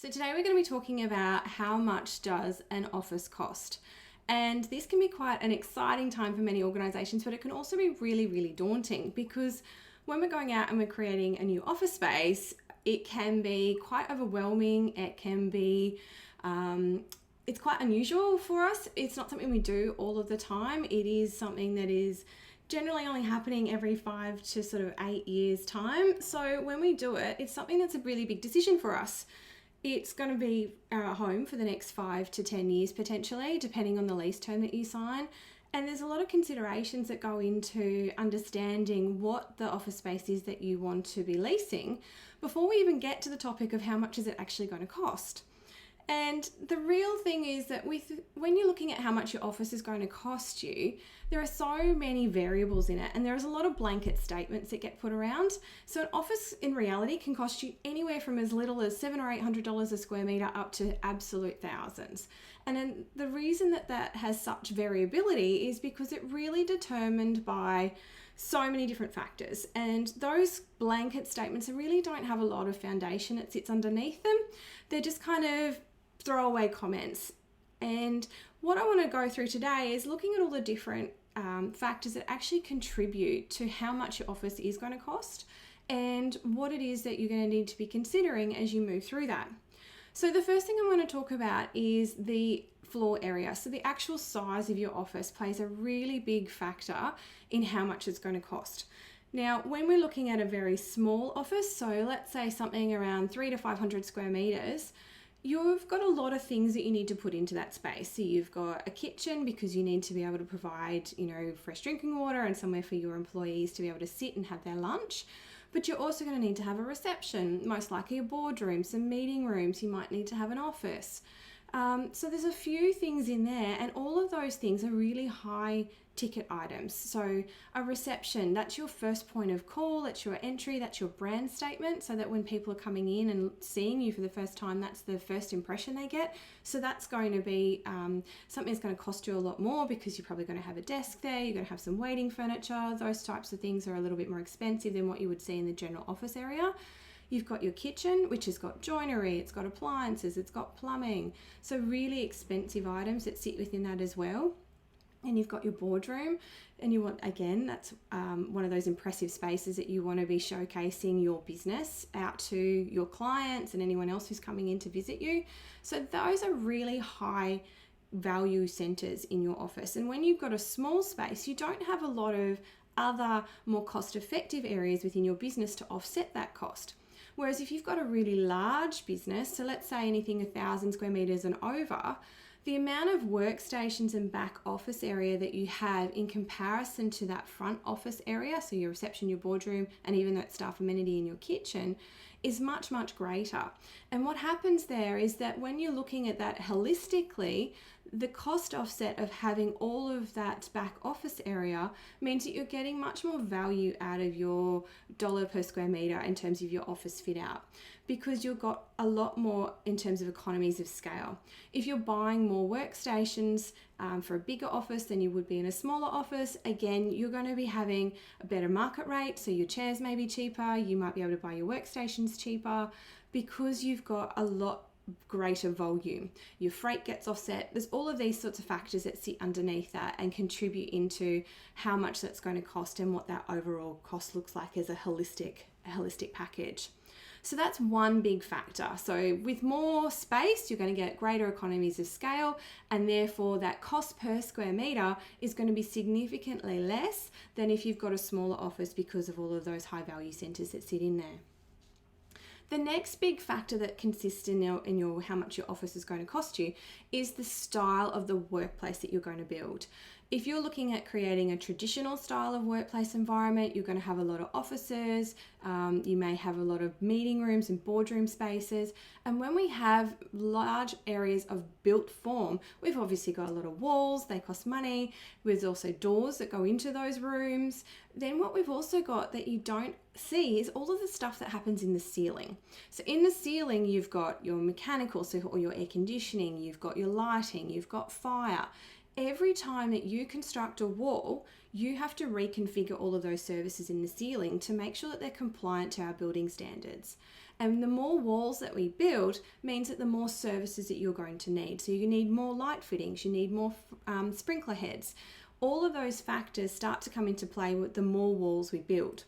So today we're going to be talking about how much does an office cost. And this can be quite an exciting time for many organisations, but it can also be really, really daunting because when we're going out and we're creating a new office space, it can be quite overwhelming. It can be, it's quite unusual for us. It's not something we do all of the time. It is something that is generally only happening every 5 to sort of 8 years time. So when we do it, it's something that's a really big decision for us. It's going to be our home for the next 5 to 10 years potentially, depending on the lease term that you sign. And there's a lot of considerations that go into understanding what the office space is that you want to be leasing before we even get to the topic of how much is it actually going to cost. And the real thing is that when you're looking at how much your office is going to cost you, there are so many variables in it, and there's a lot of blanket statements that get put around. So an office in reality can cost you anywhere from as little as $700 or $800 a square meter up to absolute thousands. And then the reason that has such variability is because it really determined by so many different factors, and those blanket statements really don't have a lot of foundation that sits underneath them. They're just kind of throwaway comments. And what I want to go through today is looking at all the different factors that actually contribute to how much your office is going to cost and what it is that you're going to need to be considering as you move through that. So the first thing I'm going to talk about is the floor area. So the actual size of your office plays a really big factor in how much it's going to cost. Now, when we're looking at a very small office, so let's say something around 300 to 500 square meters, you've got a lot of things that you need to put into that space. So you've got a kitchen because you need to be able to provide, fresh drinking water and somewhere for your employees to be able to sit and have their lunch. But you're also going to need to have a reception, most likely a boardroom, some meeting rooms. You might need to have an office. So there's a few things in there, and all of those things are really high ticket items. So a reception, that's your first point of call, that's your entry, that's your brand statement, so that when people are coming in and seeing you for the first time, that's the first impression they get. So that's going to be something that's going to cost you a lot more because you're probably going to have a desk there, you're going to have some waiting furniture. Those types of things are a little bit more expensive than what you would see in the general office area. You've got your kitchen, which has got joinery, it's got appliances, it's got plumbing. So really expensive items that sit within that as well. And you've got your boardroom, and you want, again, that's one of those impressive spaces that you want to be showcasing your business out to your clients and anyone else who's coming in to visit you. So those are really high value centers in your office. And when you've got a small space, you don't have a lot of other more cost-effective areas within your business to offset that cost. Whereas if you've got a really large business, so let's say anything 1,000 square meters and over, the amount of workstations and back office area that you have in comparison to that front office area, so your reception, your boardroom, and even that staff amenity in your kitchen, is much, much greater. And what happens there is that when you're looking at that holistically, the cost offset of having all of that back office area means that you're getting much more value out of your dollar per square meter in terms of your office fit out, because you've got a lot more in terms of economies of scale. If you're buying more workstations for a bigger office than you would be in a smaller office, again, you're going to be having a better market rate. So your chairs may be cheaper, you might be able to buy your workstations cheaper because you've got a lot greater volume. Your freight gets offset. There's all of these sorts of factors that sit underneath that and contribute into how much that's going to cost and what that overall cost looks like as a holistic package. So that's one big factor. So with more space, you're going to get greater economies of scale, and therefore that cost per square meter is going to be significantly less than if you've got a smaller office because of all of those high value centers that sit in there. The next big factor that consists in your how much your office is going to cost you is the style of the workplace that you're going to build. If you're looking at creating a traditional style of workplace environment, you're going to have a lot of offices, you may have a lot of meeting rooms and boardroom spaces. And when we have large areas of built form, we've obviously got a lot of walls, they cost money. There's also doors that go into those rooms. Then what we've also got that you don't see is all of the stuff that happens in the ceiling. So in the ceiling, you've got your mechanical, or your air conditioning, you've got your lighting, you've got fire. Every time that you construct a wall, you have to reconfigure all of those services in the ceiling to make sure that they're compliant to our building standards. And the more walls that we build means that the more services that you're going to need. So you need more light fittings, you need more sprinkler heads. All of those factors start to come into play with the more walls we build.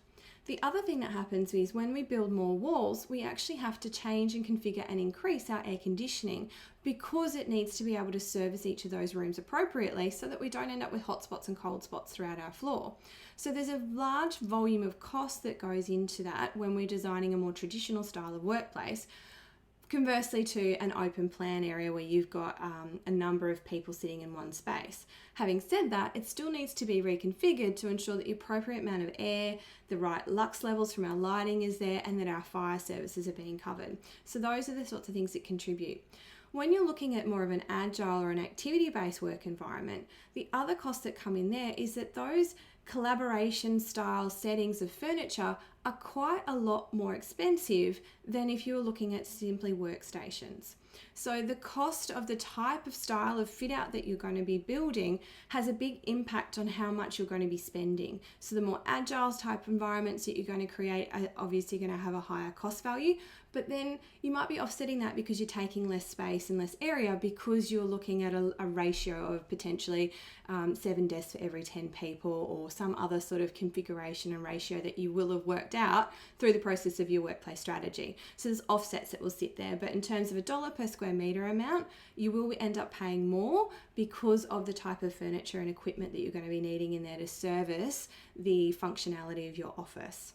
The other thing that happens is when we build more walls, we actually have to change and configure and increase our air conditioning because it needs to be able to service each of those rooms appropriately so that we don't end up with hot spots and cold spots throughout our floor. So there's a large volume of cost that goes into that when we're designing a more traditional style of workplace. Conversely to an open plan area where you've got a number of people sitting in one space. Having said that, it still needs to be reconfigured to ensure that the appropriate amount of air, the right lux levels from our lighting is there, and that our fire services are being covered. So those are the sorts of things that contribute. When you're looking at more of an agile or an activity-based work environment, the other costs that come in there is that those collaboration style settings of furniture are quite a lot more expensive than if you were looking at simply workstations. So the cost of the type of style of fit out that you're going to be building has a big impact on how much you're going to be spending. So the more agile type environments that you're going to create are obviously going to have a higher cost value, but then you might be offsetting that because you're taking less space and less area because you're looking at a ratio of potentially 7 desks for every 10 people or some other sort of configuration and ratio that you will have worked out through the process of your workplace strategy. So there's offsets that will sit there, but in terms of $1 per square meter amount, you will end up paying more because of the type of furniture and equipment that you're going to be needing in there to service the functionality of your office.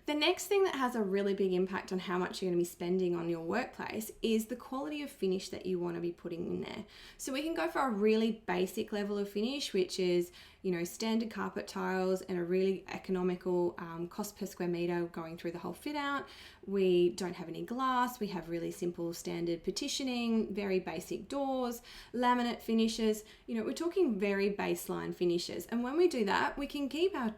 The next thing that has a really big impact on how much you're going to be spending on your workplace is the quality of finish that you want to be putting in there. So we can go for a really basic level of finish, which is, standard carpet tiles and a really economical cost per square meter going through the whole fit out. We don't have any glass. We have really simple standard partitioning, very basic doors, laminate finishes. We're talking very baseline finishes. And when we do that, we can keep our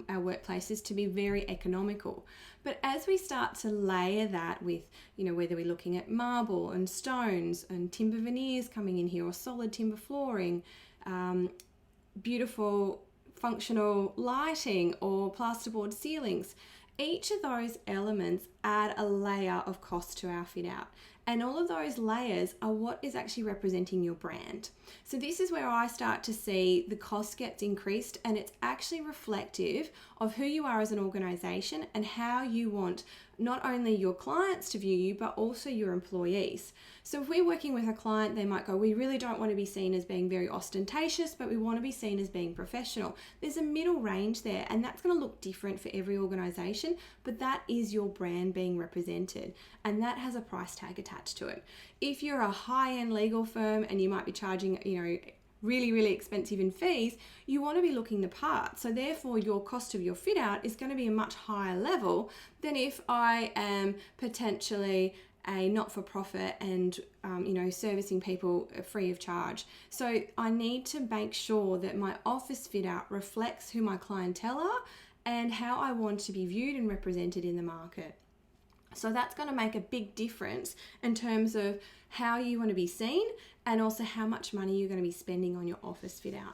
workplaces to be very economical. But as we start to layer that with, whether we're looking at marble and stones and timber veneers coming in here or solid timber flooring, beautiful functional lighting or plasterboard ceilings, each of those elements add a layer of cost to our fit out. And all of those layers are what is actually representing your brand. So this is where I start to see the cost gets increased, and it's actually reflective of who you are as an organization and how you want not only your clients to view you, but also your employees. So if we're working with a client, they might go, we really don't want to be seen as being very ostentatious, but we want to be seen as being professional. There's a middle range there, and that's going to look different for every organization, but that is your brand being represented, and that has a price tag attached to it. If you're a high-end legal firm and you might be charging, really, really expensive in fees, you want to be looking the part. So therefore your cost of your fit out is going to be a much higher level than if I am potentially a not-for-profit and servicing people free of charge. So I need to make sure that my office fit out reflects who my clientele are and how I want to be viewed and represented in the market. So that's going to make a big difference in terms of how you want to be seen and also how much money you're going to be spending on your office fit out.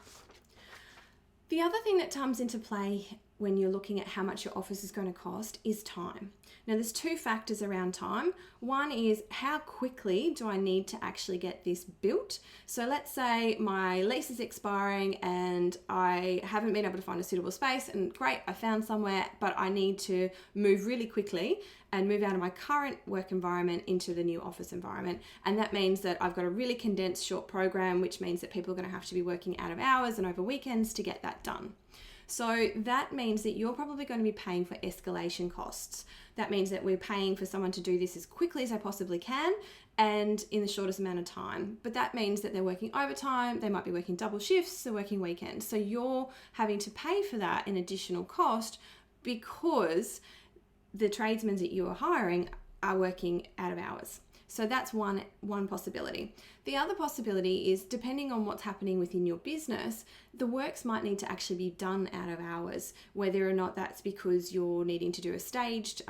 The other thing that comes into play when you're looking at how much your office is going to cost is time. Now there's two factors around time. One is how quickly do I need to actually get this built? So let's say my lease is expiring and I haven't been able to find a suitable space, and great, I found somewhere, but I need to move really quickly and move out of my current work environment into the new office environment. And that means that I've got a really condensed short program, which means that people are going to have to be working out of hours and over weekends to get that done. So that means that you're probably going to be paying for escalation costs. That means that we're paying for someone to do this as quickly as I possibly can and in the shortest amount of time. But that means that they're working overtime, they might be working double shifts, they're working weekends. So you're having to pay for that in additional cost because the tradesmen that you are hiring are working out of hours. So that's one possibility. The other possibility is, depending on what's happening within your business, the works might need to actually be done out of hours, whether or not that's because you're needing to do a staged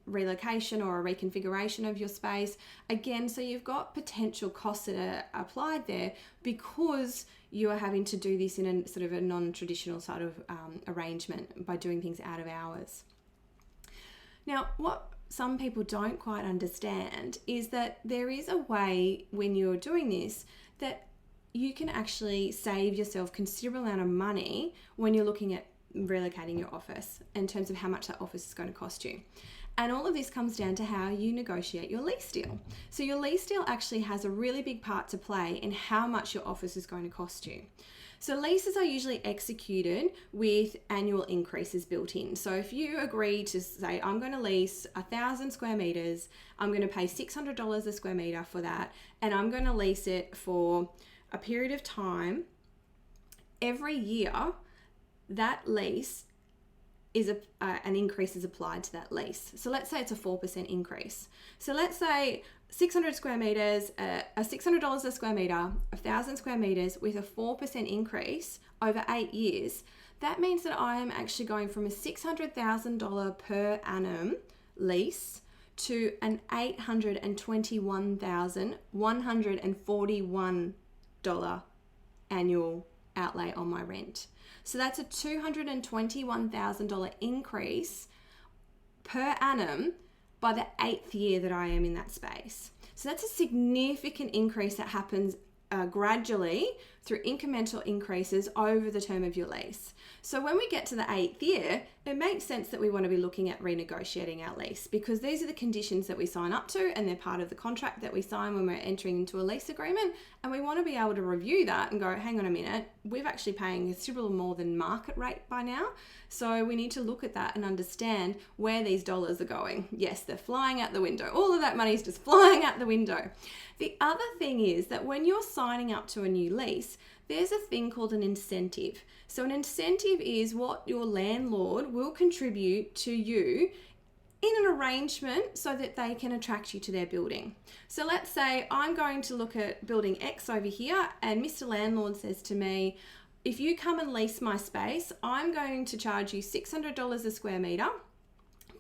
relocation or a reconfiguration of your space. Again, so you've got potential costs that are applied there because you are having to do this in a sort of a non-traditional sort of arrangement by doing things out of hours. Now, what some people don't quite understand is that there is a way when you're doing this that you can actually save yourself considerable amount of money when you're looking at relocating your office in terms of how much that office is going to cost you. And all of this comes down to how you negotiate your lease deal. So your lease deal actually has a really big part to play in how much your office is going to cost you. So leases are usually executed with annual increases built in. So if you agree to say, I'm going to lease 1,000 square meters, I'm going to pay $600 a square meter for that, and I'm going to lease it for a period of time, every year that lease is an increase is applied to that lease. So let's say it's a 4% increase. So let's say 600 square meters, $600 a square meter, 1,000 square meters with a 4% increase over 8 years. That means that I am actually going from a $600,000 per annum lease to an $821,141 annual outlay on my rent. So that's a $221,000 increase per annum by the 8th year that I am in that space. So that's a significant increase that happens gradually through incremental increases over the term of your lease. So when we get to the 8th year, it makes sense that we want to be looking at renegotiating our lease, because these are the conditions that we sign up to and they're part of the contract that we sign when we're entering into a lease agreement. And we want to be able to review that and go, hang on a minute, we're actually paying considerable more than market rate by now. So we need to look at that and understand where these dollars are going. Yes, they're flying out the window. All of that money is just flying out the window. The other thing is that when you're signing up to a new lease, there's a thing called an incentive. So an incentive is what your landlord will contribute to you in an arrangement so that they can attract you to their building. So let's say I'm going to look at building X over here, and Mr. Landlord says to me, if you come and lease my space, I'm going to charge you $600 a square meter,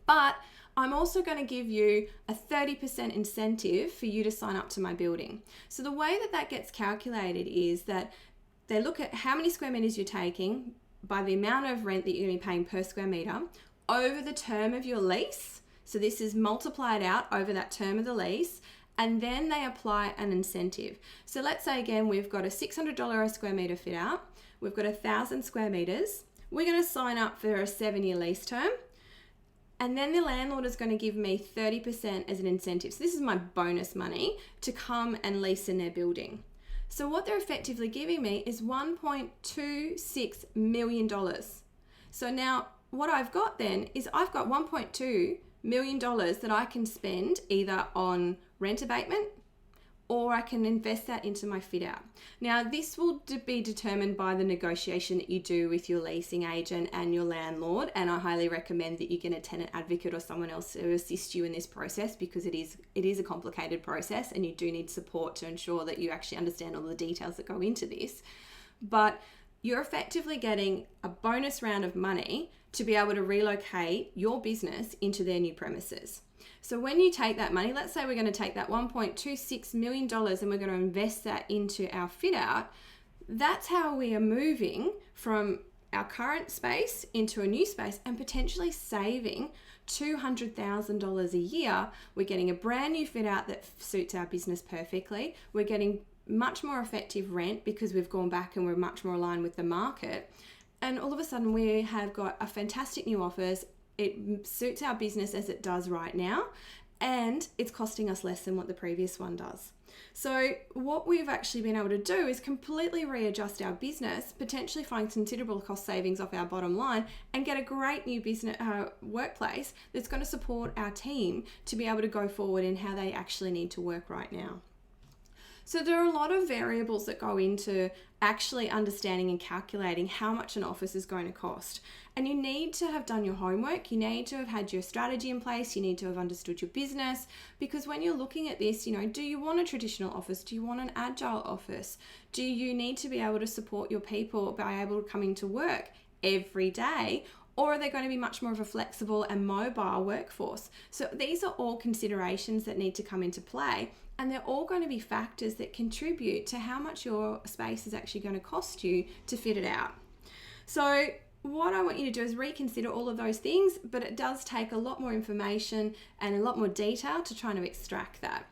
but I'm also going to give you a 30% incentive for you to sign up to my building. So the way that that gets calculated is that they look at how many square meters you're taking by the amount of rent that you're going to be paying per square meter over the term of your lease. So this is multiplied out over that term of the lease, and then they apply an incentive. So let's say again, we've got a $600 a square meter fit out. We've got 1,000 square meters. We're going to sign up for a 7-year lease term. And then the landlord is going to give me 30% as an incentive. So this is my bonus money to come and lease in their building. So what they're effectively giving me is $1.26 million. So now what I've got then is I've got $1.2 million that I can spend either on rent abatement, or I can invest that into my fit out. Now, this will be determined by the negotiation that you do with your leasing agent and your landlord. And I highly recommend that you get a tenant advocate or someone else to assist you in this process, because it is a complicated process and you do need support to ensure that you actually understand all the details that go into this. But you're effectively getting a bonus round of money to be able to relocate your business into their new premises. So when you take that money, let's say we're going to take that $1.26 million and we're going to invest that into our fit out, that's how we are moving from our current space into a new space and potentially saving $200,000 a year. We're getting a brand new fit out that suits our business perfectly. We're getting much more effective rent because we've gone back and we're much more aligned with the market. And all of a sudden we have got a fantastic new office. It suits our business as it does right now, and it's costing us less than what the previous one does. So what we've actually been able to do is completely readjust our business, potentially find considerable cost savings off our bottom line, and get a great new business workplace that's going to support our team to be able to go forward in how they actually need to work right now. So there are a lot of variables that go into actually understanding and calculating how much an office is going to cost. And you need to have done your homework. You need to have had your strategy in place. You need to have understood your business, because when you're looking at this, do you want a traditional office? Do you want an agile office? Do you need to be able to support your people by able to come into work every day? Or are they going to be much more of a flexible and mobile workforce? So these are all considerations that need to come into play. And they're all going to be factors that contribute to how much your space is actually going to cost you to fit it out. So what I want you to do is reconsider all of those things, but it does take a lot more information and a lot more detail to try to extract that.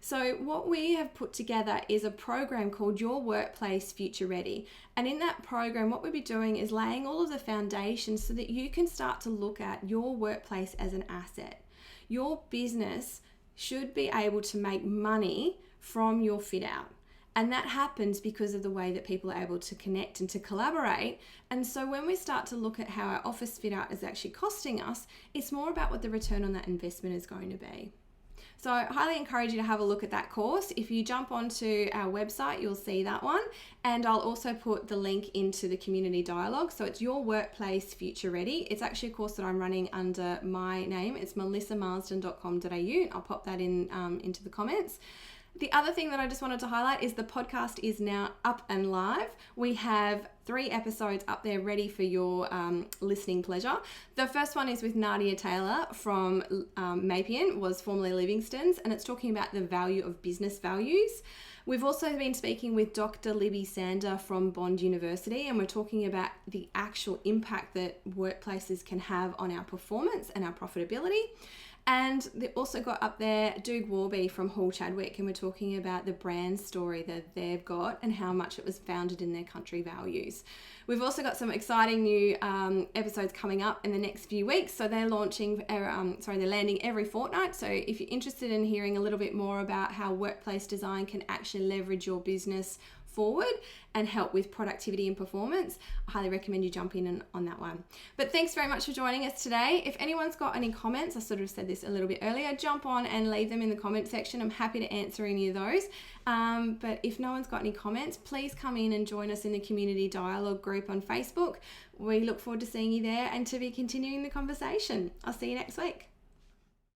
So what we have put together is a program called Your Workplace Future Ready. And in that program, what we'll be doing is laying all of the foundations so that you can start to look at your workplace as an asset. Your business should be able to make money from your fit out. And that happens because of the way that people are able to connect and to collaborate. And so when we start to look at how our office fit out is actually costing us, it's more about what the return on that investment is going to be. So I highly encourage you to have a look at that course. If you jump onto our website, you'll see that one. And I'll also put the link into the community dialogue. So it's Your Workplace Future Ready. It's actually a course that I'm running under my name. It's melissamarsden.com.au. I'll pop that in into the comments. The other thing that I just wanted to highlight is the podcast is now up and live. We have 3 episodes up there ready for your listening pleasure. The first one is with Nadia Taylor from Mapian, was formerly Livingston's, and it's talking about the value of business values. We've also been speaking with Dr. Libby Sander from Bond University, and we're talking about the actual impact that workplaces can have on our performance and our profitability. And they also got up there Doug Warby from Hall Chadwick, and we're talking about the brand story that they've got and how much it was founded in their country values. We've also got some exciting new episodes coming up in the next few weeks. So they're they're landing every fortnight. So if you're interested in hearing a little bit more about how workplace design can actually leverage your business forward and help with productivity and performance, I highly recommend you jump in on that one. But thanks very much for joining us today. If anyone's got any comments, I sort of said this a little bit earlier, jump on and leave them in the comment section. I'm happy to answer any of those. But if no one's got any comments, please come in and join us in the community dialogue group on Facebook. We look forward to seeing you there and to be continuing the conversation. I'll see you next week.